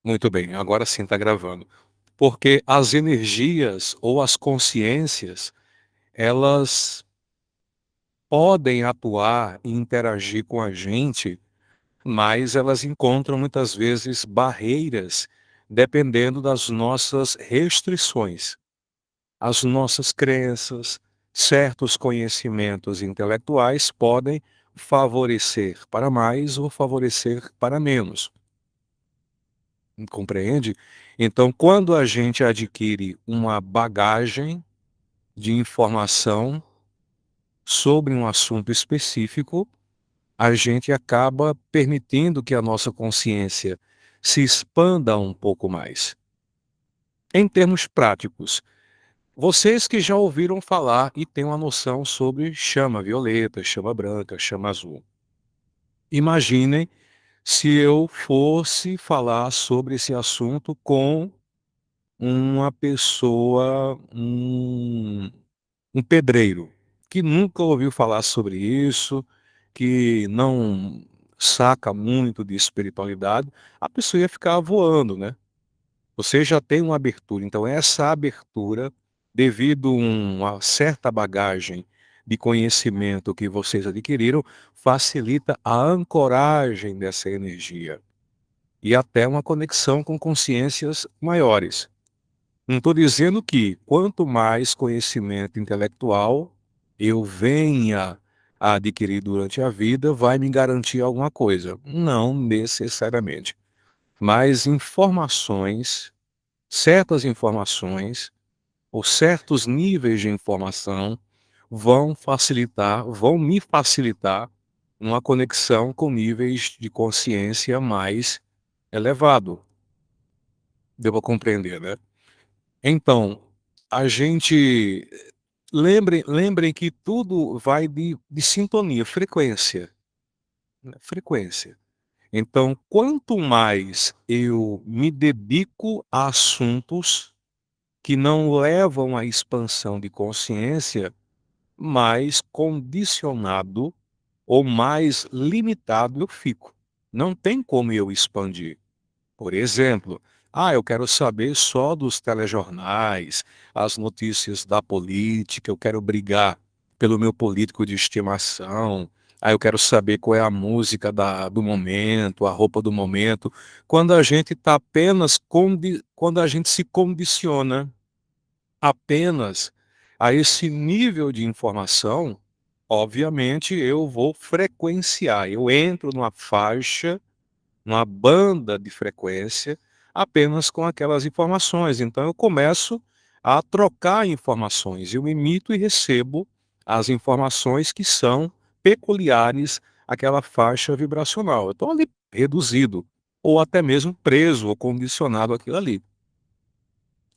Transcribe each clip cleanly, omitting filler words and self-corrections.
Muito bem, agora sim está gravando. Porque as energias ou as consciências, elas podem atuar e interagir com a gente, mas elas encontram muitas vezes barreiras, dependendo das nossas restrições. As nossas crenças, certos conhecimentos intelectuais podem favorecer para mais ou favorecer para menos. Compreende? Então, quando a gente adquire uma bagagem de informação sobre um assunto específico, a gente acaba permitindo que a nossa consciência se expanda um pouco mais. Em termos práticos, vocês que já ouviram falar e têm uma noção sobre chama violeta, chama branca, chama azul. Imaginem se eu fosse falar sobre esse assunto com uma pessoa, um pedreiro, que nunca ouviu falar sobre isso, que não saca muito de espiritualidade, a pessoa ia ficar voando, né. Você já tem uma abertura, então essa abertura, devido uma certa bagagem de conhecimento que vocês adquiriram, facilita a ancoragem dessa energia, e até uma conexão com consciências maiores. Não estou dizendo que quanto mais conhecimento intelectual eu venha a adquirir durante a vida, vai me garantir alguma coisa. Não necessariamente. Mas informações, certas informações, ou certos níveis de informação vão me facilitar uma conexão com níveis de consciência mais elevado. Deu para compreender, né? Então, a gente lembrem que tudo vai de sintonia, frequência, né, frequência. Então, quanto mais eu me dedico a assuntos que não levam à expansão de consciência, mais condicionado ou mais limitado eu fico. Não tem como eu expandir. Por exemplo, eu quero saber só dos telejornais, as notícias da política, eu quero brigar pelo meu político de estimação, eu quero saber qual é a música do momento, a roupa do momento. Quando a gente está apenas, quando a gente se condiciona apenas a esse nível de informação, obviamente eu vou frequenciar, eu entro numa faixa, uma banda de frequência apenas com aquelas informações. Então eu começo a trocar informações, eu emito e recebo as informações que são peculiares àquela faixa vibracional. Eu estou ali reduzido, ou até mesmo preso ou condicionado àquilo ali.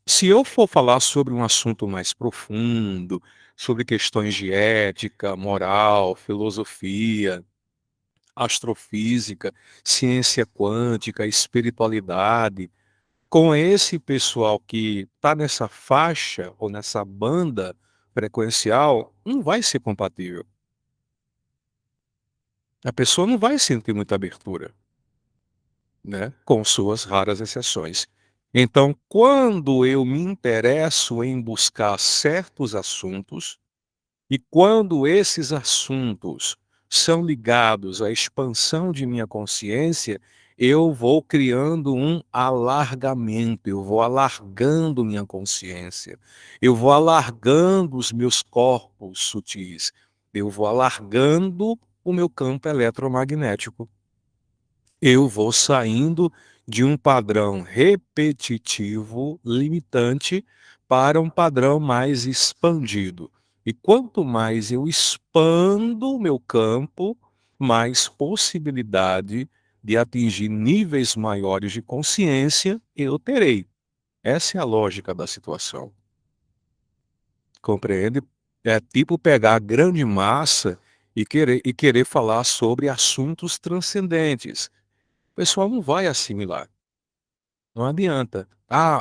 Se eu for falar sobre um assunto mais profundo, sobre questões de ética, moral, filosofia, astrofísica, ciência quântica, espiritualidade, com esse pessoal que está nessa faixa ou nessa banda frequencial, não vai ser compatível. A pessoa não vai sentir muita abertura, né? Com suas raras exceções. Então, quando eu me interesso em buscar certos assuntos, e quando esses assuntos são ligados à expansão de minha consciência, eu vou criando um alargamento, eu vou alargando minha consciência, eu vou alargando os meus corpos sutis, eu vou alargando o meu campo eletromagnético. Eu vou saindo de um padrão repetitivo, limitante, para um padrão mais expandido. E quanto mais eu expando o meu campo, mais possibilidade de atingir níveis maiores de consciência eu terei. Essa é a lógica da situação. Compreende? É tipo pegar a grande massa e querer falar sobre assuntos transcendentes. O pessoal não vai assimilar. Não adianta.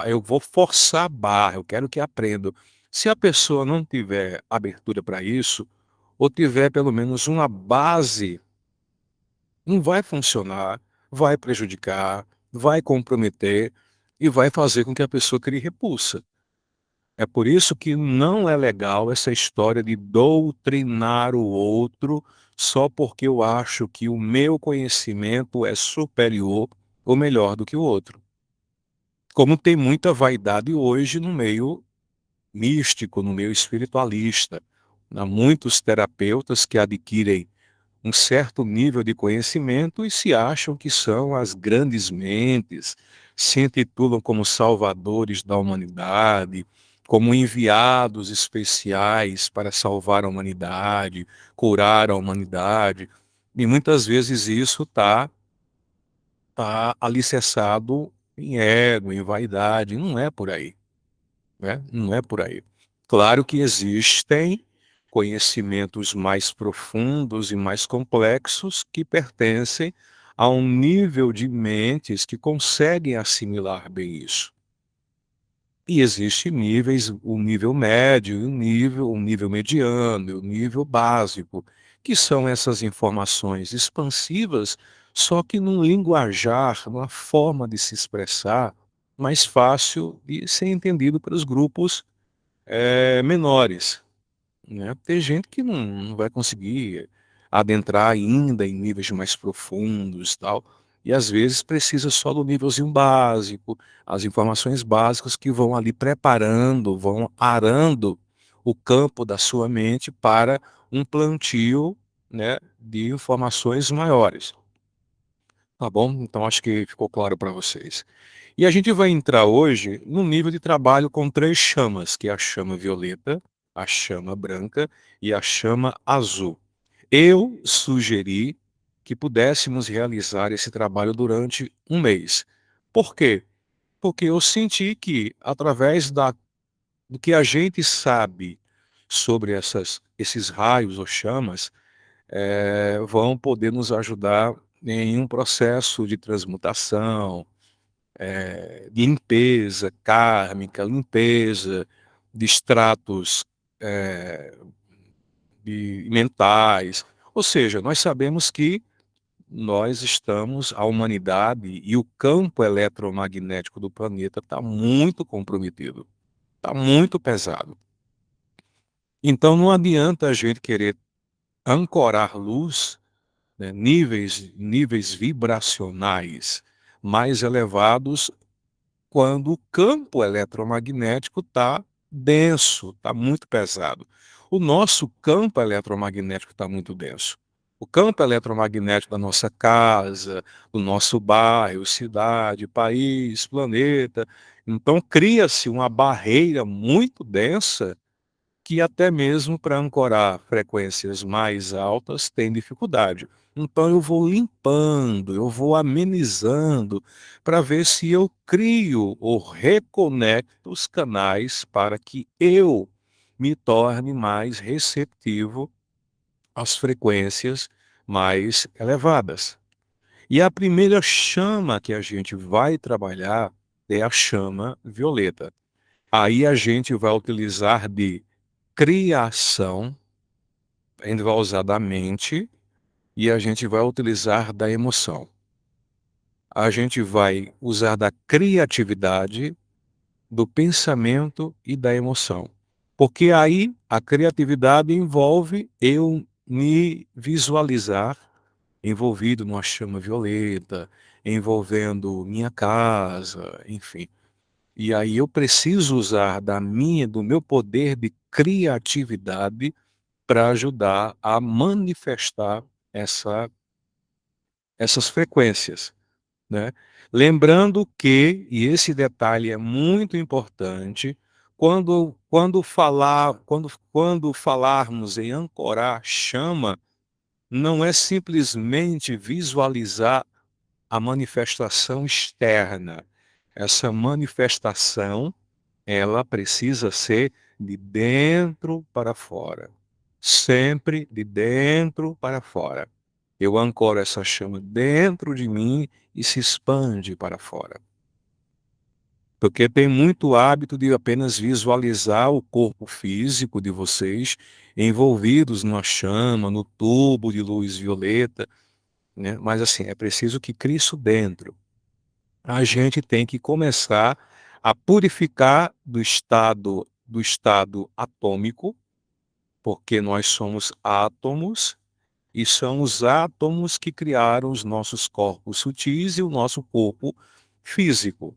Eu vou forçar a barra, eu quero que aprenda. Se a pessoa não tiver abertura para isso, ou tiver pelo menos uma base, não vai funcionar, vai prejudicar, vai comprometer e vai fazer com que a pessoa crie repulsa. É por isso que não é legal essa história de doutrinar o outro só porque eu acho que o meu conhecimento é superior ou melhor do que o outro. Como tem muita vaidade hoje no meio místico, no meio espiritualista. Há muitos terapeutas que adquirem um certo nível de conhecimento e se acham que são as grandes mentes, se intitulam como salvadores da humanidade, como enviados especiais para salvar a humanidade, curar a humanidade. E muitas vezes isso tá alicerçado em ego, em vaidade. Não é por aí, né? Não é por aí. Claro que existem conhecimentos mais profundos e mais complexos que pertencem a um nível de mentes que conseguem assimilar bem isso. E existem níveis, o nível médio, o nível mediano, e o nível básico, que são essas informações expansivas, só que num linguajar, numa forma de se expressar mais fácil de ser entendido pelos grupos menores, né. Tem gente que não vai conseguir adentrar ainda em níveis mais profundos, tal, e às vezes precisa só do nívelzinho básico, as informações básicas que vão ali preparando, vão arando o campo da sua mente para um plantio, né, de informações maiores, tá bom? Então acho que ficou claro para vocês. E a gente vai entrar hoje no nível de trabalho com 3 chamas, que é a chama violeta, a chama branca e a chama azul. Eu sugeri que pudéssemos realizar esse trabalho durante um mês. Por quê? Porque eu senti que, através do que a gente sabe sobre esses raios ou chamas, vão poder nos ajudar em um processo de transmutação, de limpeza kármica, limpeza de extratos, eh, mentais. Ou seja, nós sabemos que nós estamos, a humanidade e o campo eletromagnético do planeta está muito comprometido, está muito pesado. Então não adianta a gente querer ancorar luz, né, níveis vibracionais mais elevados quando o campo eletromagnético está denso, está muito pesado. O nosso campo eletromagnético está muito denso. O campo eletromagnético da nossa casa, do nosso bairro, cidade, país, planeta. Então cria-se uma barreira muito densa que até mesmo para ancorar frequências mais altas tem dificuldade. Então eu vou limpando, eu vou amenizando para ver se eu crio ou reconecto os canais para que eu me torne mais receptivo às frequências mais elevadas. E a primeira chama que a gente vai trabalhar é a chama violeta. Aí a gente vai utilizar de criação, a gente vai usar da mente e a gente vai utilizar da emoção. A gente vai usar da criatividade, do pensamento e da emoção. Porque aí a criatividade envolve eu me visualizar envolvido numa chama violeta, envolvendo minha casa, enfim. E aí eu preciso usar do meu poder de criatividade para ajudar a manifestar essa essas frequências, né. Lembrando que, e esse detalhe é muito importante, quando falarmos em ancorar chama, não é simplesmente visualizar a manifestação externa. Essa manifestação ela precisa ser de dentro para fora, sempre de dentro para fora. Eu ancoro essa chama dentro de mim e se expande para fora. Porque tem muito hábito de apenas visualizar o corpo físico de vocês envolvidos numa chama, no tubo de luz violeta, né? Mas assim, é preciso que crie isso dentro. a gente tem que começar a purificar do estado atômico, porque nós somos átomos e são os átomos que criaram os nossos corpos sutis e o nosso corpo físico.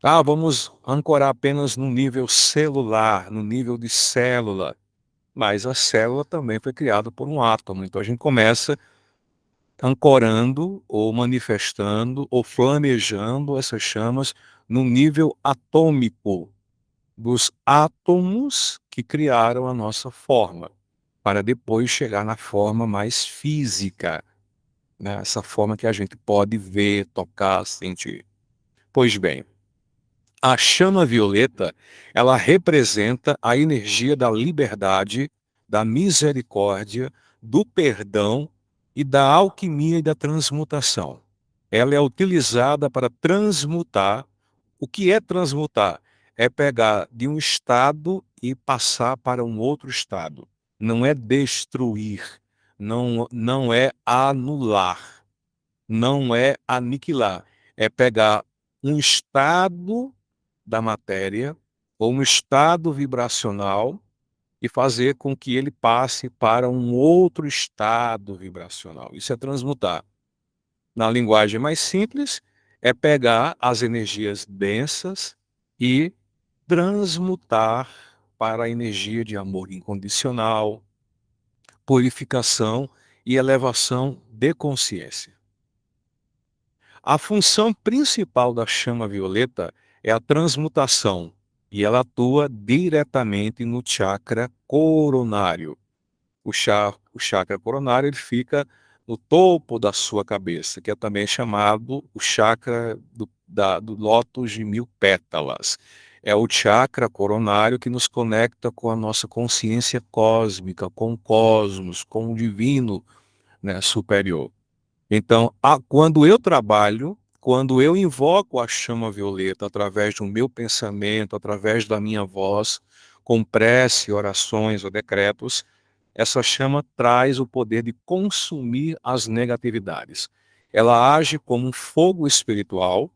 Ah, vamos ancorar apenas no nível celular, no nível de célula, mas a célula também foi criada por um átomo. Então a gente começa ancorando ou manifestando ou flamejando essas chamas no nível atômico dos átomos que criaram a nossa forma, para depois chegar na forma mais física, né? Essa forma que a gente pode ver, tocar, sentir. Pois bem, a chama violeta, ela representa a energia da liberdade, da misericórdia, do perdão e da alquimia e da transmutação. Ela é utilizada para transmutar. O que é transmutar? É pegar de um estado e passar para um outro estado. Não é destruir, não é anular, não é aniquilar. É pegar um estado da matéria ou um estado vibracional e fazer com que ele passe para um outro estado vibracional. Isso é transmutar. Na linguagem mais simples, é pegar as energias densas e transmutar para a energia de amor incondicional, purificação e elevação de consciência. A função principal da chama violeta é a transmutação e ela atua diretamente no chakra coronário. O chakra coronário ele fica no topo da sua cabeça, que é também chamado o chakra do lótus de 1000 pétalas. É o chakra coronário que nos conecta com a nossa consciência cósmica, com o cosmos, com o divino, né, superior. Então, quando eu invoco a chama violeta através do meu pensamento, através da minha voz, com prece, orações ou decretos, essa chama traz o poder de consumir as negatividades. Ela age como um fogo espiritual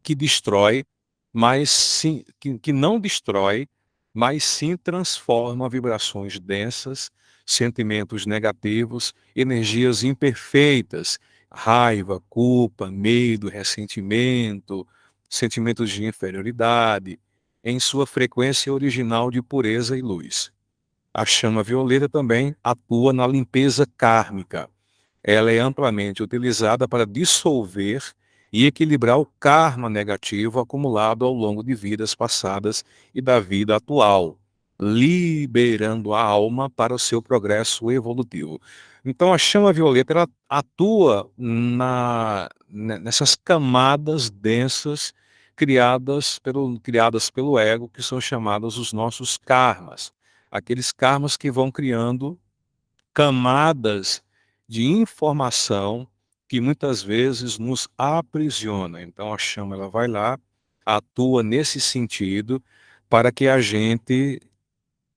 que destrói, mas sim, que não destrói, mas sim transforma vibrações densas, sentimentos negativos, energias imperfeitas, raiva, culpa, medo, ressentimento, sentimentos de inferioridade, em sua frequência original de pureza e luz. A chama violeta também atua na limpeza kármica. Ela é amplamente utilizada para dissolver e equilibrar o karma negativo acumulado ao longo de vidas passadas e da vida atual, liberando a alma para o seu progresso evolutivo. Então a chama violeta ela atua nessas camadas densas criadas pelo ego, que são chamadas os nossos karmas. Aqueles karmas que vão criando camadas de informação que muitas vezes nos aprisiona. Então a chama ela vai lá, atua nesse sentido para que a gente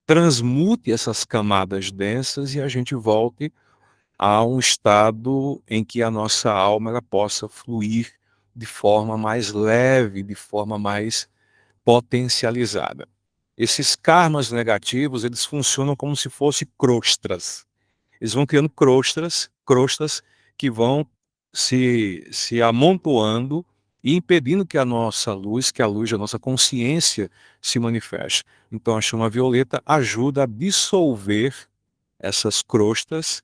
transmute essas camadas densas e a gente volte a um estado em que a nossa alma ela possa fluir de forma mais leve, de forma mais potencializada. Esses karmas negativos, eles funcionam como se fossem crostras. Eles vão criando crostas que vão se amontoando e impedindo que a nossa luz, que a luz da nossa consciência se manifeste. Então a chama violeta ajuda a dissolver essas crostas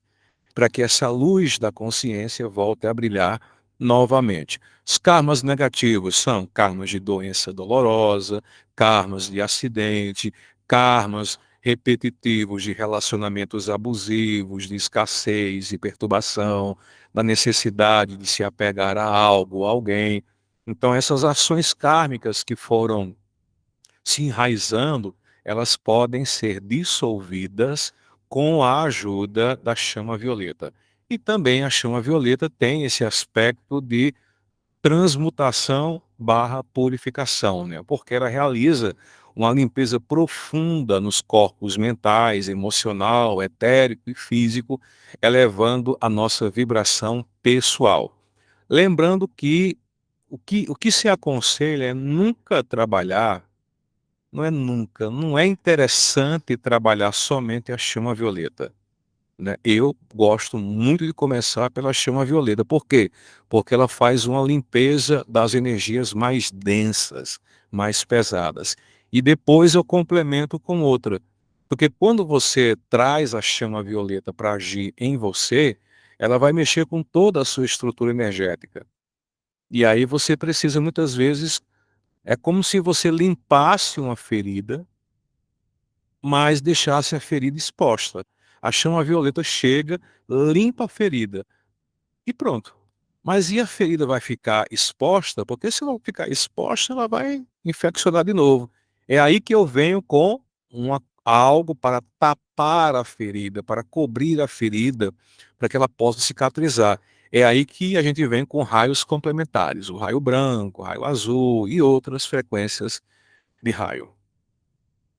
para que essa luz da consciência volte a brilhar novamente. Os karmas negativos são karmas de doença dolorosa, karmas de acidente, karmas repetitivos de relacionamentos abusivos, de escassez e perturbação, da necessidade de se apegar a algo, a alguém. Então, essas ações kármicas que foram se enraizando, elas podem ser dissolvidas com a ajuda da chama violeta. E também a chama violeta tem esse aspecto de transmutação barra purificação, né? Porque ela realiza uma limpeza profunda nos corpos mentais, emocional, etérico e físico, elevando a nossa vibração pessoal. Lembrando que O que se aconselha é nunca trabalhar, não é interessante trabalhar somente a chama violeta, né. Eu gosto muito de começar pela chama violeta. Por quê? Porque ela faz uma limpeza das energias mais densas, mais pesadas. E depois eu complemento com outra. Porque quando você traz a chama violeta para agir em você, ela vai mexer com toda a sua estrutura energética. E aí você precisa muitas vezes é como se você limpasse uma ferida, mas deixasse a ferida exposta. A chama violeta chega, limpa a ferida e pronto. Mas e a ferida vai ficar exposta? Porque se ela ficar exposta, ela vai infeccionar de novo. É aí que eu venho com algo para tapar a ferida, para cobrir a ferida, para que ela possa cicatrizar. É aí que a gente vem com raios complementares, o raio branco, o raio azul e outras frequências de raio.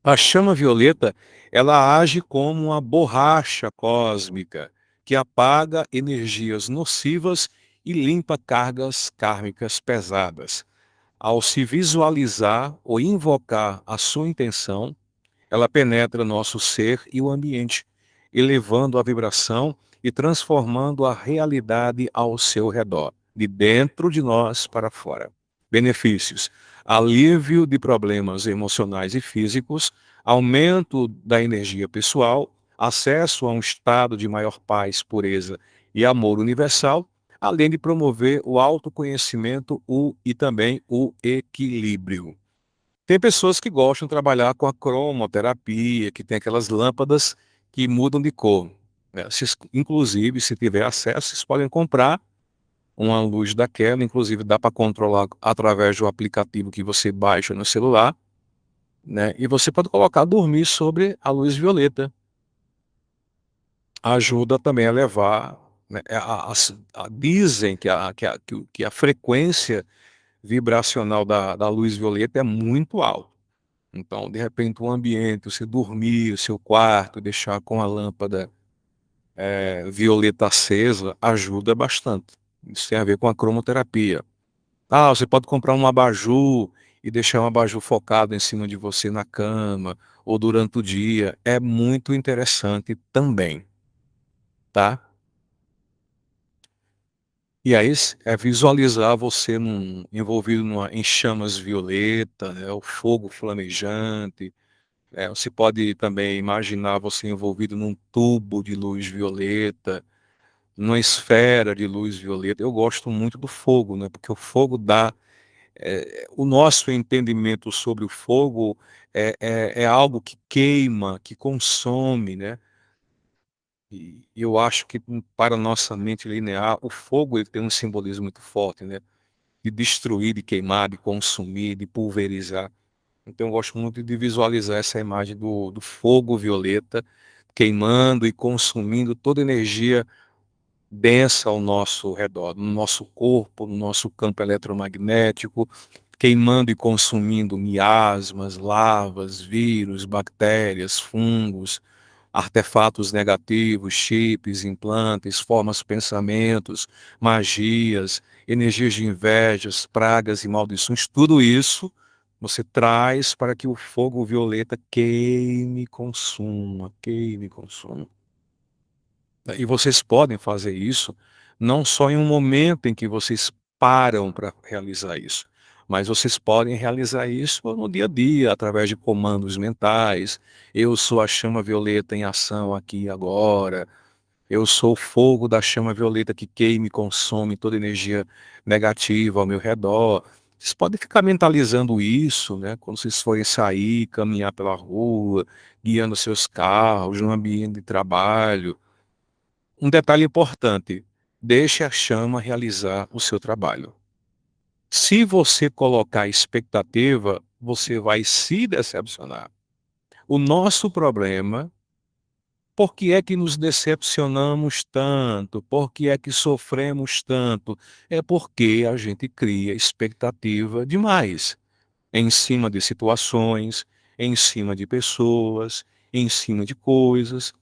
A chama violeta, ela age como uma borracha cósmica que apaga energias nocivas e limpa cargas kármicas pesadas. Ao se visualizar ou invocar a sua intenção, ela penetra nosso ser e o ambiente, elevando a vibração e transformando a realidade ao seu redor, de dentro de nós para fora. Benefícios: alívio de problemas emocionais e físicos, aumento da energia pessoal, acesso a um estado de maior paz, pureza e amor universal, além de promover o autoconhecimento e também o equilíbrio. Tem pessoas que gostam de trabalhar com a cromoterapia, que tem aquelas lâmpadas que mudam de cor, né. Inclusive, se tiver acesso, vocês podem comprar uma luz daquela, inclusive dá para controlar através do aplicativo que você baixa no celular, né, e você pode colocar dormir sobre a luz violeta. Ajuda também a levar, né, dizem que a frequência vibracional da luz violeta é muito alta. Então, de repente, um ambiente, você dormir, o seu quarto, deixar com a lâmpada, violeta acesa, ajuda bastante. Isso tem a ver com a cromoterapia. Ah, você pode comprar um abajur e deixar um abajur focado em cima de você na cama ou durante o dia. É muito interessante também, tá? E aí é visualizar você envolvido em chamas violeta, né, o fogo flamejante. Você pode também imaginar você envolvido num tubo de luz violeta, numa esfera de luz violeta. Eu gosto muito do fogo, né? Porque o fogo dá. O nosso entendimento sobre o fogo é algo que queima, que consome, né? E eu acho que para a nossa mente linear, o fogo ele tem um simbolismo muito forte, né? De destruir, de queimar, de consumir, de pulverizar. Então eu gosto muito de visualizar essa imagem do fogo violeta queimando e consumindo toda a energia densa ao nosso redor, no nosso corpo, no nosso campo eletromagnético, queimando e consumindo miasmas, larvas, vírus, bactérias, fungos, artefatos negativos, chips, implantes, formas, pensamentos, magias, energias de invejas, pragas e maldições, tudo isso você traz para que o fogo violeta queime, consuma. E vocês podem fazer isso não só em um momento em que vocês param para realizar isso, mas vocês podem realizar isso no dia a dia, através de comandos mentais. Eu sou a chama violeta em ação aqui e agora. Eu sou o fogo da chama violeta que queima e consome toda energia negativa ao meu redor. Vocês podem ficar mentalizando isso, né? Quando vocês forem sair, caminhar pela rua, guiando seus carros, no ambiente de trabalho. Um detalhe importante: deixe a chama realizar o seu trabalho. Se você colocar expectativa, você vai se decepcionar. O nosso problema, por que é que nos decepcionamos tanto? Por que é que sofremos tanto? É porque a gente cria expectativa demais em cima de situações, em cima de pessoas, em cima de coisas.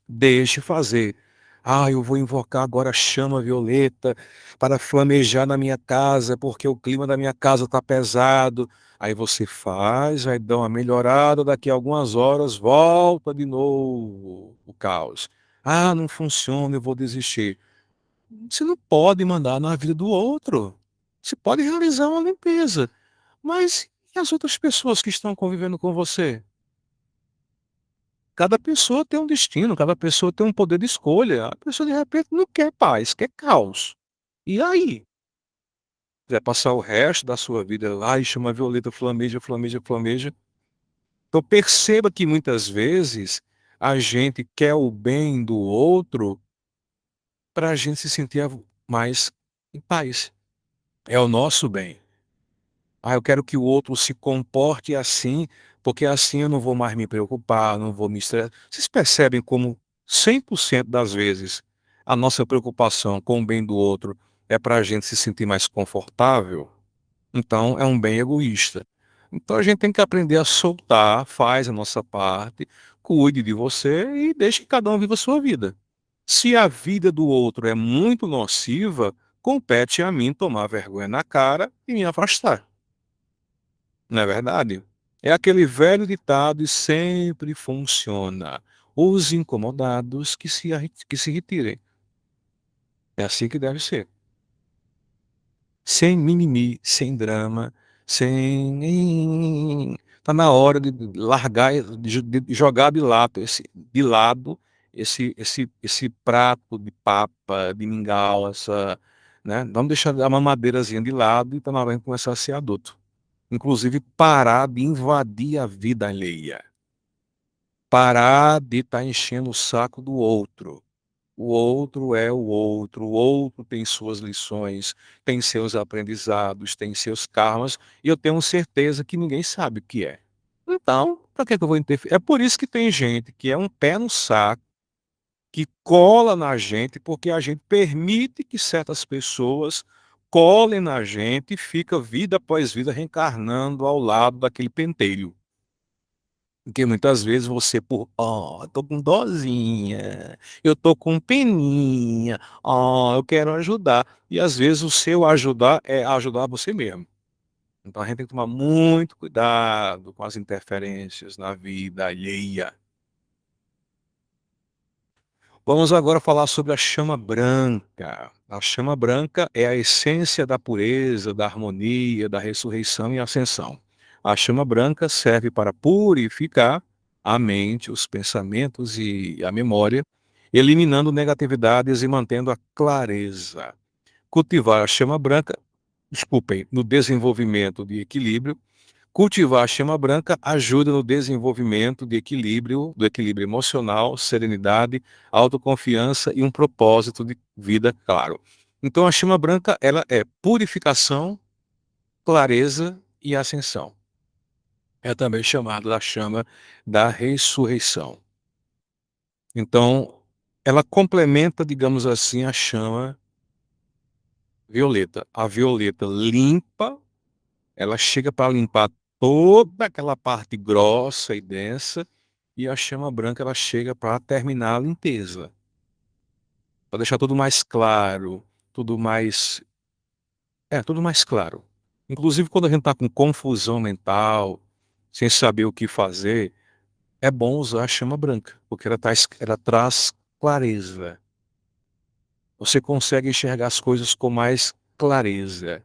Deixe fazer. "Ah, eu vou invocar agora a chama violeta para flamejar na minha casa, porque o clima da minha casa está pesado". Aí você faz, vai dar uma melhorada, daqui a algumas horas volta de novo o caos. "Ah, não funciona, eu vou desistir". Você não pode mandar na vida do outro. Você pode realizar uma limpeza, mas e as outras pessoas que estão convivendo com você? Cada pessoa tem um destino, cada pessoa tem um poder de escolha. A pessoa, de repente, não quer paz, quer caos. E aí? Vai passar o resto da sua vida, ai, chama violeta, flameja, flameja, flameja. Então perceba que muitas vezes a gente quer o bem do outro para a gente se sentir mais em paz. É o nosso bem. Ah, eu quero que o outro se comporte assim, porque assim eu não vou mais me preocupar, não vou me estressar. Vocês percebem como 100% das vezes a nossa preocupação com o bem do outro é para a gente se sentir mais confortável? Então é um bem egoísta. Então a gente tem que aprender a soltar, faz a nossa parte, cuide de você e deixe que cada um viva a sua vida. Se a vida do outro é muito nociva, compete a mim tomar vergonha na cara e me afastar. Não é verdade? É aquele velho ditado e sempre funciona: "Os incomodados que se retirem". É assim que deve ser. Sem mimimi, sem drama, sem tá na hora de largar, de jogar de lado esse prato de papa, de mingau, essa, né, vamos deixar a mamadeirazinha de lado e tá na hora de começar a ser adulto. Inclusive parar de invadir a vida alheia, parar de estar enchendo o saco do outro. O outro é o outro tem suas lições, tem seus aprendizados, tem seus karmas, e eu tenho certeza que ninguém sabe o que é. Então, para que eu vou interferir? É por isso que tem gente que é um pé no saco, que cola na gente, porque a gente permite que certas pessoas colem na gente e fica vida após vida reencarnando ao lado daquele pentelho. Porque muitas vezes você por: "Ó, tô com dozinha, eu tô com peninha, ó, eu quero ajudar", e às vezes o seu ajudar é ajudar você mesmo. Então a gente tem que tomar muito cuidado com as interferências na vida alheia. Vamos agora falar sobre a chama branca. A chama branca é a essência da pureza, da harmonia, da ressurreição e ascensão. A chama branca serve para purificar a mente, os pensamentos e a memória, eliminando negatividades e mantendo a clareza. Cultivar a chama branca, desculpem, no desenvolvimento de equilíbrio. Cultivar a chama branca ajuda no desenvolvimento do equilíbrio emocional, serenidade, autoconfiança e um propósito de vida claro. Então a chama branca, ela é purificação, clareza e ascensão. É também chamada da chama da ressurreição. Então, ela complementa, digamos assim, a chama violeta. A violeta limpa. Ela chega para limpar toda aquela parte grossa e densa, e a chama branca ela chega para terminar a limpeza, para deixar tudo mais claro, tudo mais tudo mais claro. Inclusive quando a gente está com confusão mental, sem saber o que fazer, é bom usar a chama branca, porque ela traz clareza. Você consegue enxergar as coisas com mais clareza.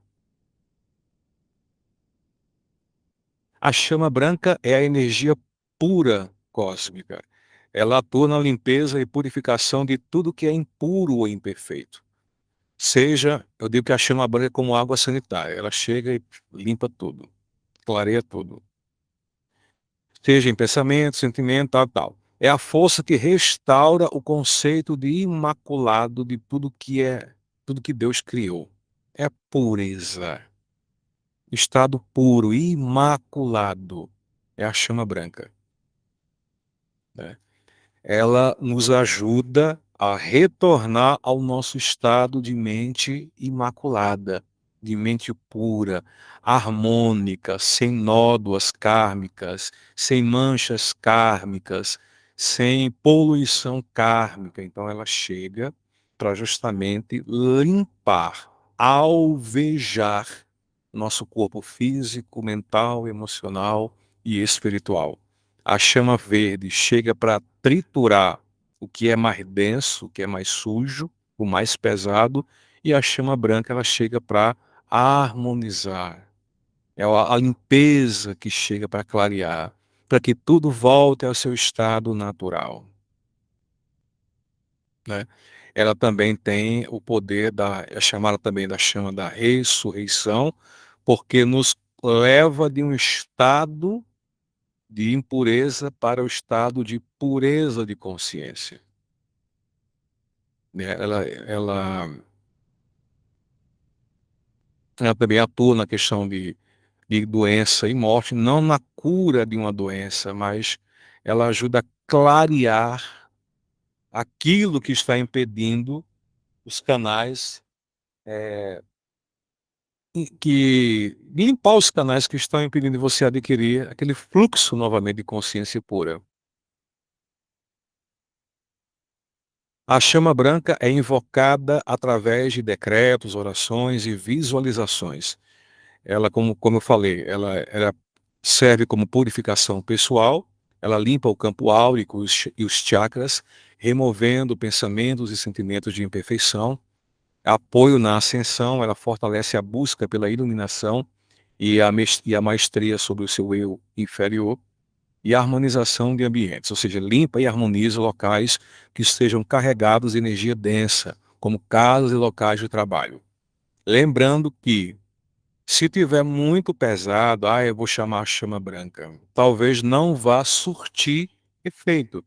A chama branca é a energia pura cósmica. Ela atua na limpeza e purificação de tudo que é impuro ou imperfeito. Seja, eu digo que a chama branca é como água sanitária, ela chega e limpa tudo, clareia tudo. Seja em pensamento, sentimento, tal, tal. É a força que restaura o conceito de imaculado de tudo que Deus criou. É pureza, estado puro, imaculado. É a chama branca, né? Ela nos ajuda a retornar ao nosso estado de mente imaculada, de mente pura, harmônica, sem nódoas kármicas, sem manchas kármicas, sem poluição kármica. Então ela chega para justamente limpar, alvejar nosso corpo físico, mental, emocional e espiritual. A chama verde chega para triturar o que é mais denso, o que é mais sujo, o mais pesado, e a chama branca ela chega para harmonizar. É a limpeza que chega para clarear, para que tudo volte ao seu estado natural, né. Ela também tem o poder é chamada também da chama da ressurreição, porque nos leva de um estado de impureza para o estado de pureza de consciência, né. Ela também atua na questão de doença e morte, não na cura de uma doença, mas ela ajuda a clarear aquilo que está impedindo os canais, limpar os canais que estão impedindo você adquirir aquele fluxo novamente de consciência pura. A chama branca é invocada através de decretos, orações e visualizações. Ela, como eu falei, ela serve como purificação pessoal, ela limpa o campo áurico e os chakras, removendo pensamentos e sentimentos de imperfeição. Apoio na ascensão, ela fortalece a busca pela iluminação e a maestria sobre o seu eu inferior, e a harmonização de ambientes, ou seja, limpa e harmoniza locais que estejam carregados de energia densa, como casas e locais de trabalho. Lembrando que, se tiver muito pesado, eu vou chamar a chama branca, talvez não vá surtir efeito.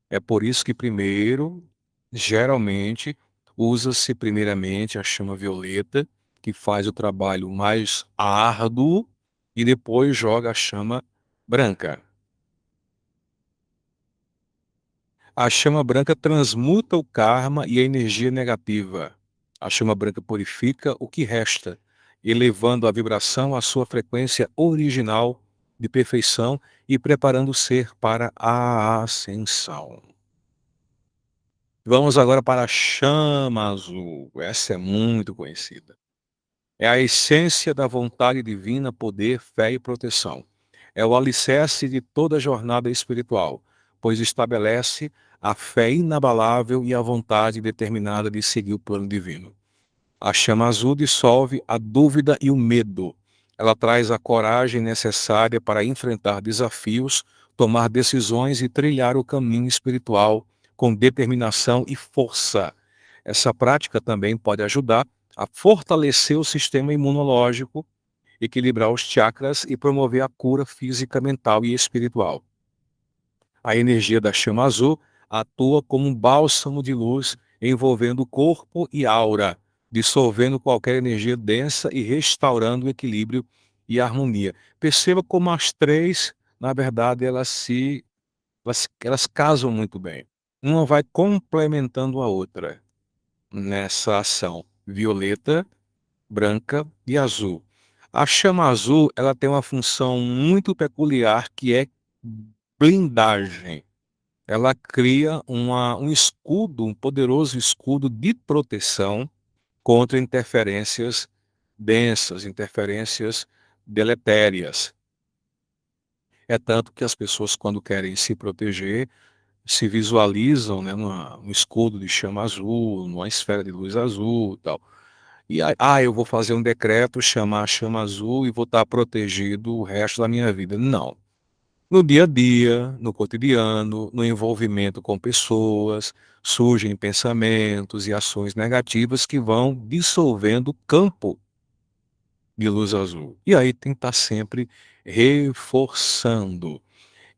É por isso que primeiro, geralmente, usa-se primeiramente a chama violeta, que faz o trabalho mais árduo, e depois joga a chama branca. A chama branca transmuta o karma e a energia negativa. A chama branca purifica o que resta, elevando a vibração à sua frequência original de perfeição e preparando o ser para a ascensão. Vamos agora para a chama azul. Essa é muito conhecida. É a essência da vontade divina, poder, fé e proteção. É o alicerce de toda a jornada espiritual, pois estabelece a fé inabalável e a vontade determinada de seguir o plano divino. A chama azul dissolve a dúvida e o medo. Ela traz a coragem necessária para enfrentar desafios, tomar decisões e trilhar o caminho espiritual com determinação e força. Essa prática também pode ajudar a fortalecer o sistema imunológico, equilibrar os chakras e promover a cura física, mental e espiritual. A energia da chama azul atua como um bálsamo de luz envolvendo corpo e aura, dissolvendo qualquer energia densa e restaurando o equilíbrio e a harmonia. Perceba como as três, na verdade, elas casam muito bem. Uma vai complementando a outra nessa ação. Violeta, branca e azul. A chama azul, ela tem uma função muito peculiar que é blindagem. Ela cria um escudo, um poderoso escudo de proteção contra interferências densas, interferências deletérias. É tanto que as pessoas, quando querem se proteger, se visualizam, né, num escudo de chama azul, numa esfera de luz azul, tal. E aí, eu vou fazer um decreto, chamar a chama azul e vou estar protegido o resto da minha vida. Não. No dia a dia, no cotidiano, no envolvimento com pessoas, surgem pensamentos e ações negativas que vão dissolvendo o campo de luz azul. E aí tem que estar sempre reforçando.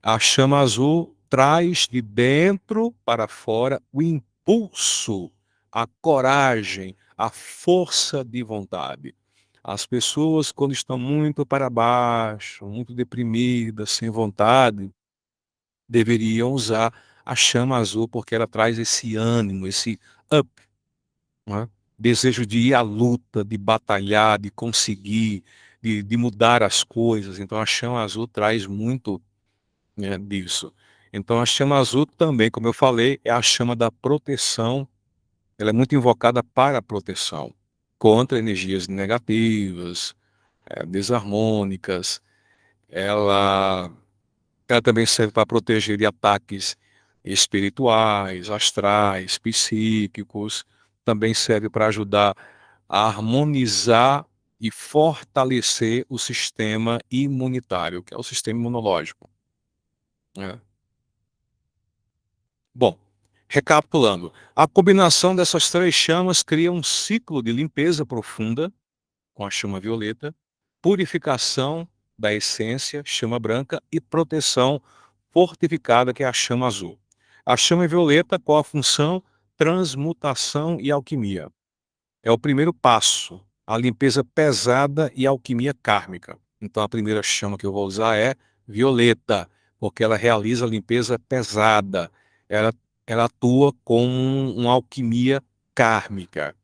A chama azul traz de dentro para fora o impulso, a coragem, a força de vontade. As pessoas, quando estão muito para baixo, muito deprimidas, sem vontade, deveriam usar a chama azul, porque ela traz esse ânimo, esse up, né? Desejo de ir à luta, de batalhar, de conseguir, de mudar as coisas. Então a chama azul traz muito, né, disso. Então a chama azul também, como eu falei, é a chama da proteção, ela é muito invocada para a proteção, contra energias negativas, desarmônicas, ela ela também serve para proteger de ataques espirituais, astrais, psíquicos, também serve para ajudar a harmonizar e fortalecer o sistema imunitário, que é o sistema imunológico, né. Bom, recapitulando, a combinação dessas três chamas cria um ciclo de limpeza profunda com a chama violeta, purificação da essência, chama branca, e proteção fortificada, que é a chama azul. A chama violeta, qual a função? Transmutação e alquimia. É o primeiro passo, a limpeza pesada e alquimia kármica. Então a primeira chama que eu vou usar é violeta, porque ela realiza a limpeza pesada. Ela, ela atua com uma alquimia kármica,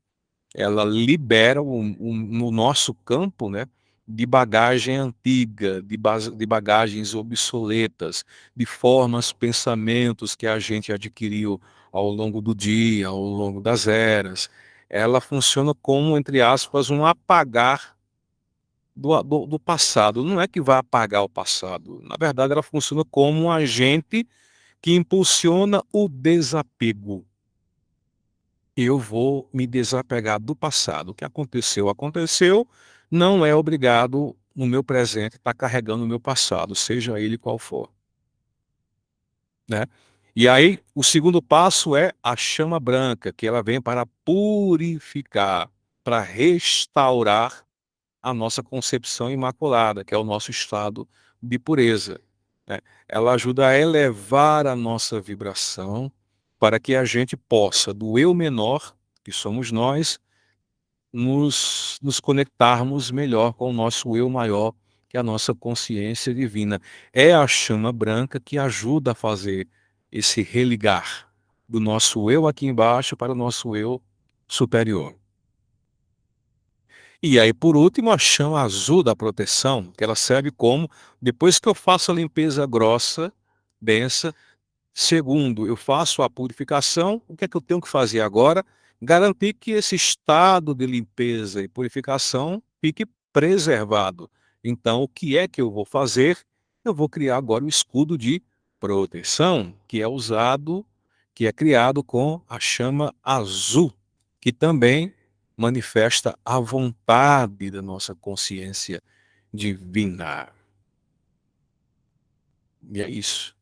ela libera no nosso campo, né, de bagagem antiga, de bagagens obsoletas, de formas, pensamentos que a gente adquiriu ao longo do dia, ao longo das eras. Ela funciona como, entre aspas, um apagar do passado. Não é que vai apagar o passado. Na verdade, ela funciona como um agente que impulsiona o desapego. Eu vou me desapegar do passado. O que aconteceu, aconteceu. Não é obrigado no meu presente estar carregando o meu passado, seja ele qual for, né? E aí, o segundo passo é a chama branca, que ela vem para purificar, para restaurar a nossa concepção imaculada, que é o nosso estado de pureza, né? Ela ajuda a elevar a nossa vibração para que a gente possa, do eu menor, que somos nós, nos conectarmos melhor com o nosso eu maior, que é a nossa consciência divina. É a chama branca que ajuda a fazer esse religar do nosso eu aqui embaixo para o nosso eu superior. E aí, por último, a chama azul da proteção, que ela serve como, depois que eu faço a limpeza grossa, densa, segundo, eu faço a purificação, o que é que eu tenho que fazer agora? Garantir que esse estado de limpeza e purificação fique preservado. Então, o que é que eu vou fazer? Eu vou criar agora o escudo de proteção, que é usado, que é criado com a chama azul, que também manifesta a vontade da nossa consciência divina. E é isso.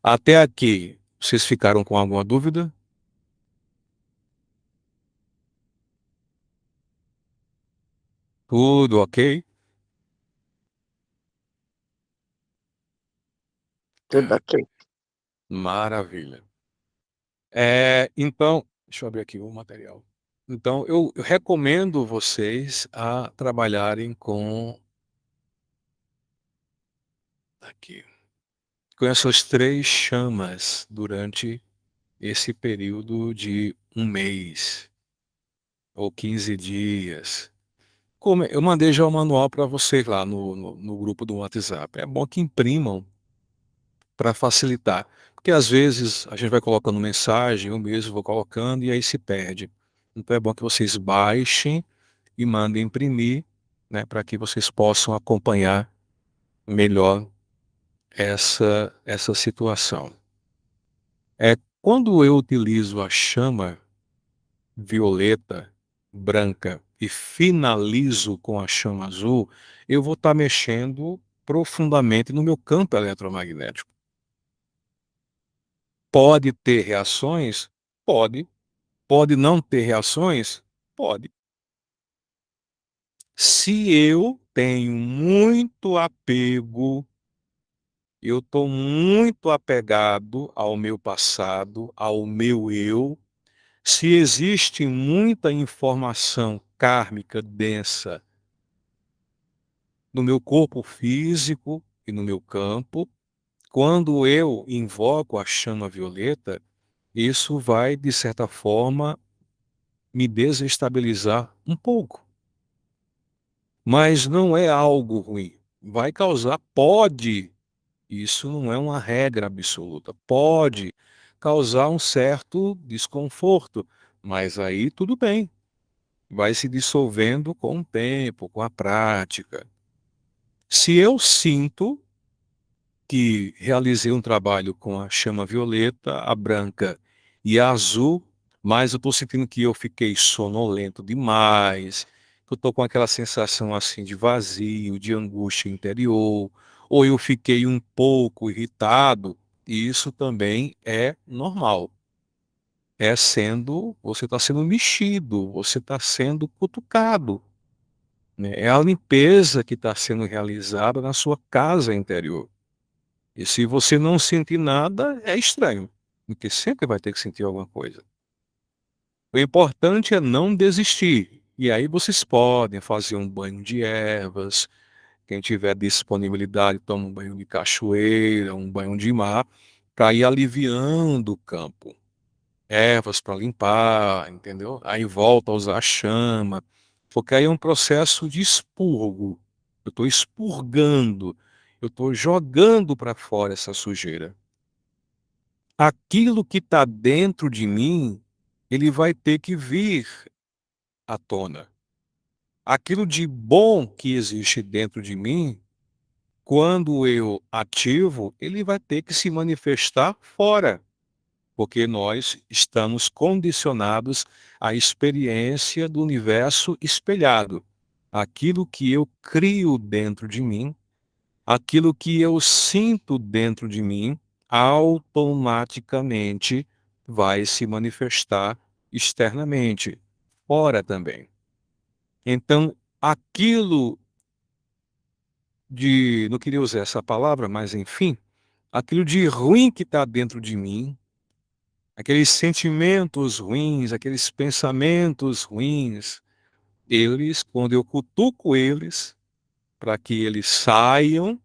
Até aqui, vocês ficaram com alguma dúvida? Tudo ok? Tudo ok. Maravilha. Então, deixa eu abrir aqui o material. Então, eu recomendo vocês a trabalharem aqui, com essas três chamas durante esse período de um mês ou 15 dias. Eu mandei já o manual para vocês lá no grupo do WhatsApp. É bom que imprimam para facilitar. Porque às vezes a gente vai colocando mensagem, eu mesmo vou colocando e aí se perde. Então é bom que vocês baixem e mandem imprimir, né, para que vocês possam acompanhar melhor essa situação. Quando eu utilizo a chama violeta, branca e finalizo com a chama azul, eu vou estar mexendo profundamente no meu campo eletromagnético. Pode ter reações? Pode. Pode não ter reações? Pode. Se eu tenho muito apego, eu estou muito apegado ao meu passado, ao meu eu, se existe muita informação kármica densa no meu corpo físico e no meu campo, quando eu invoco a chama violeta, isso vai, de certa forma, me desestabilizar um pouco. Mas não é algo ruim. Vai causar, pode Isso não é uma regra absoluta. Pode causar um certo desconforto, mas aí tudo bem, vai se dissolvendo com o tempo, com a prática. Se eu sinto que realizei um trabalho com a chama violeta, a branca e a azul, mas eu estou sentindo que eu fiquei sonolento demais, que eu estou com aquela sensação assim de vazio, de angústia interior, ou eu fiquei um pouco irritado, isso também é normal. Você está sendo mexido, você está sendo cutucado, né? É a limpeza que está sendo realizada na sua casa interior. E se você não sentir nada, é estranho, porque sempre vai ter que sentir alguma coisa. O importante é não desistir. E aí vocês podem fazer um banho de ervas, quem tiver disponibilidade, toma um banho de cachoeira, um banho de mar, para ir aliviando o campo. Ervas para limpar, entendeu? Aí volta a usar a chama, porque aí é um processo de expurgo. Eu estou expurgando, eu estou jogando para fora essa sujeira. Aquilo que está dentro de mim, ele vai ter que vir à tona. Aquilo de bom que existe dentro de mim, quando eu ativo, ele vai ter que se manifestar fora, porque nós estamos condicionados à experiência do universo espelhado. Aquilo que eu crio dentro de mim, aquilo que eu sinto dentro de mim, automaticamente vai se manifestar externamente, fora também. Então, aquilo de, não queria usar essa palavra, mas enfim, aquilo de ruim que está dentro de mim, aqueles sentimentos ruins, aqueles pensamentos ruins, eles, quando eu cutuco eles, para que eles saiam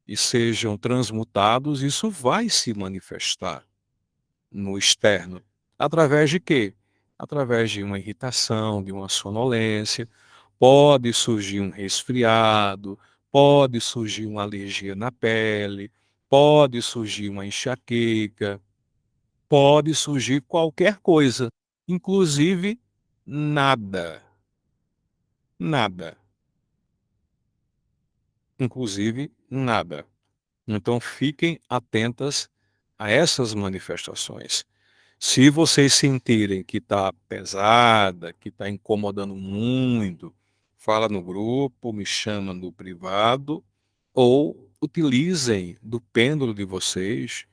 e sejam transmutados, isso vai se manifestar no externo. Através de quê? Através de uma irritação, de uma sonolência, pode surgir um resfriado, pode surgir uma alergia na pele, pode surgir uma enxaqueca, pode surgir qualquer coisa, inclusive nada, nada, inclusive nada. Então fiquem atentas a essas manifestações. Se vocês sentirem que está pesada, que está incomodando muito, fala no grupo, me chama no privado, ou utilizem do pêndulo de vocês,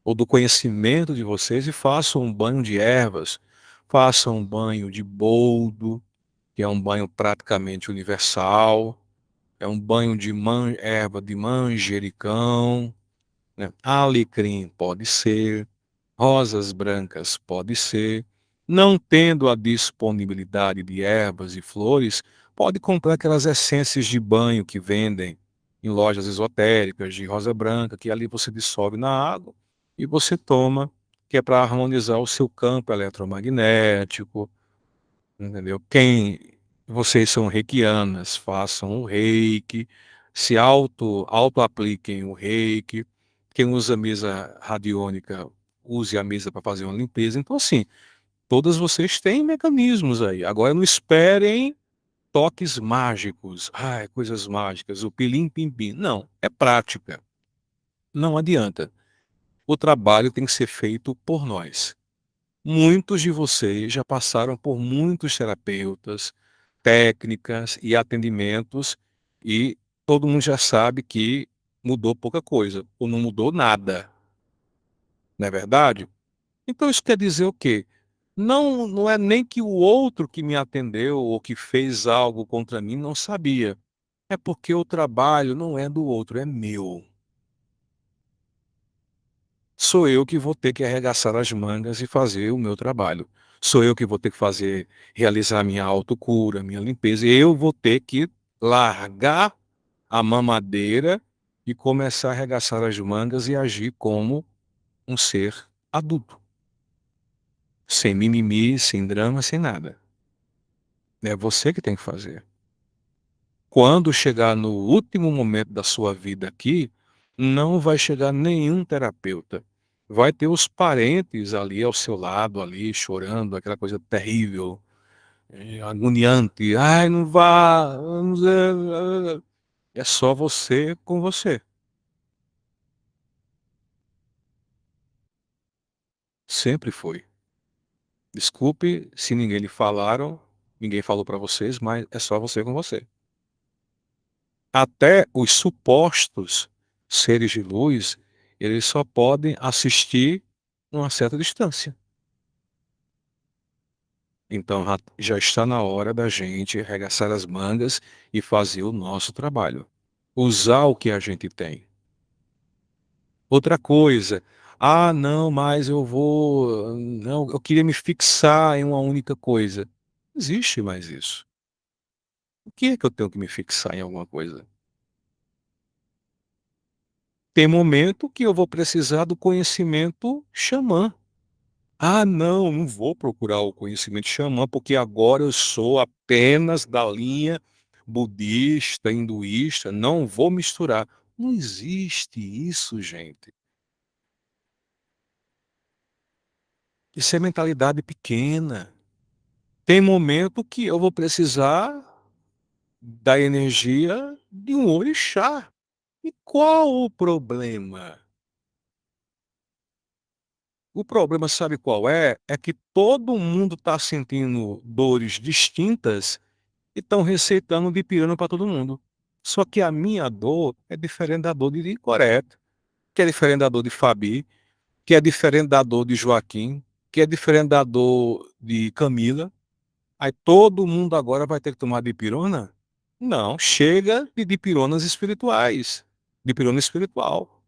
ou do conhecimento de vocês e façam um banho de ervas, façam um banho de boldo, que é um banho praticamente universal, é um banho de erva de manjericão, né? Alecrim pode ser, rosas brancas pode ser. Não tendo a disponibilidade de ervas e flores, pode comprar aquelas essências de banho que vendem em lojas esotéricas de rosa branca, que ali você dissolve na água e você toma, que é para harmonizar o seu campo eletromagnético, entendeu? Quem vocês são reikianas, façam o reiki, se auto-apliquem o reiki. Quem usa mesa radiônica, use a mesa para fazer uma limpeza. Então, assim, todas vocês têm mecanismos aí. Agora, não esperem toques mágicos, ai, coisas mágicas, o pilim-pim-pim. Não, é prática. Não adianta. O trabalho tem que ser feito por nós. Muitos de vocês já passaram por muitos terapeutas, técnicas e atendimentos, e todo mundo já sabe que mudou pouca coisa, ou não mudou nada, não é verdade? Então isso quer dizer o quê? Não, não é nem que o outro que me atendeu ou que fez algo contra mim não sabia. É porque o trabalho não é do outro, é meu. Sou eu que vou ter que arregaçar as mangas e fazer o meu trabalho. Sou eu que vou ter que fazer, realizar minha autocura, minha limpeza. Eu vou ter que largar a mamadeira e começar a arregaçar as mangas e agir como um ser adulto, sem mimimi, sem drama, sem nada. É você que tem que fazer. Quando chegar no último momento da sua vida aqui, não vai chegar nenhum terapeuta. Vai ter os parentes ali ao seu lado, ali chorando, aquela coisa terrível, agoniante. "Ai, não vá, vamos é só você com você. Sempre foi. Desculpe se ninguém falou para vocês, mas é só você com você. Até os supostos seres de luz, eles só podem assistir uma certa distância. Então já está na hora da gente arregaçar as mangas e fazer o nosso trabalho. Usar o que a gente tem. Outra coisa, "Ah, não, mas eu vou não, eu queria me fixar em uma única coisa". Não existe mais isso. Por que é que eu tenho que me fixar em alguma coisa? Tem momento que eu vou precisar do conhecimento xamã. "Ah, não, não vou procurar o conhecimento xamã, porque agora eu sou apenas da linha budista, hinduísta, não vou misturar". Não existe isso, gente. Isso é mentalidade pequena. Tem momento que eu vou precisar da energia de um orixá. E qual o problema? O problema sabe qual é? É que todo mundo está sentindo dores distintas e estão receitando dipirona para todo mundo. Só que a minha dor é diferente da dor de Coreto, que é diferente da dor de Fabi, que é diferente da dor de Joaquim, que é diferente da dor de Camila. Aí todo mundo agora vai ter que tomar dipirona? Não, chega de dipironas espirituais. Dipirona espiritual.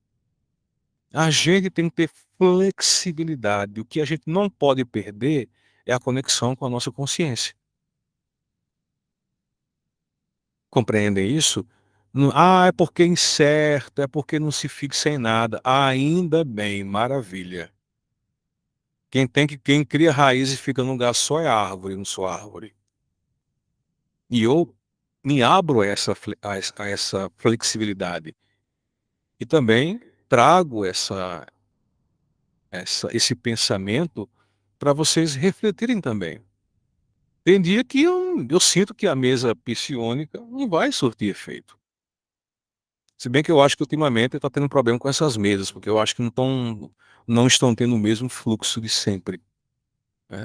A gente tem que ter flexibilidade. O que a gente não pode perder é a conexão com a nossa consciência. Compreendem isso? "Ah, é porque é incerto, é porque não se fixa em nada". Ainda bem, maravilha. Quem cria raízes e fica num lugar só é árvore, não sou árvore. E eu me abro a essa flexibilidade. E também trago esse pensamento para vocês refletirem também. Tem dia que eu sinto que a mesa psiônica não vai surtir efeito. Se bem que eu acho que ultimamente está tendo problema com essas mesas, porque eu acho que não estão tendo o mesmo fluxo de sempre,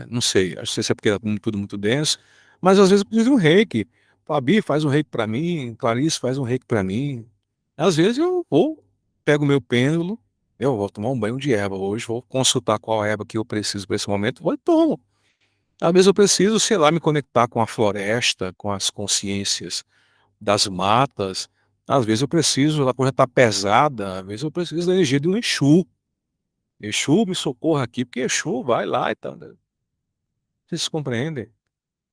não sei, acho que se é porque é tudo muito denso, mas às vezes eu preciso de um reiki. Fabi, faz um reiki para mim, Clarice, faz um reiki para mim. Às vezes eu vou, pego o meu pêndulo, eu vou tomar um banho de erva hoje, vou consultar qual erva que eu preciso para esse momento, vou e tomo. Às vezes eu preciso, sei lá, me conectar com a floresta, com as consciências das matas. Às vezes eu preciso, a coisa está pesada, às vezes eu preciso da energia de um Exu. Exu me socorra aqui, porque Exu vai lá e tal, né. Vocês compreendem?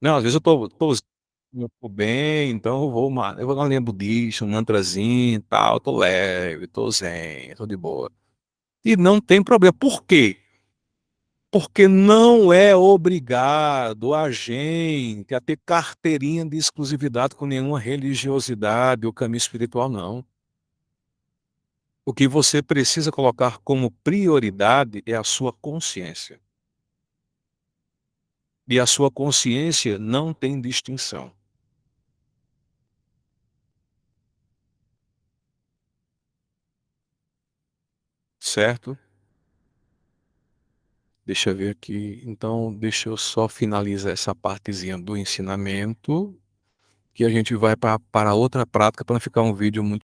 Não, às vezes eu tô bem, então eu vou na linha budista, um mantrazinho e tal, tô leve, tô zen, tô de boa. E não tem problema. Por quê? Porque não é obrigado a gente a ter carteirinha de exclusividade com nenhuma religiosidade ou caminho espiritual, não. O que você precisa colocar como prioridade é a sua consciência. E a sua consciência não tem distinção, certo? Deixa eu ver aqui. Então, deixa eu só finalizar essa partezinha do ensinamento, que a gente vai para outra prática para não ficar um vídeo muito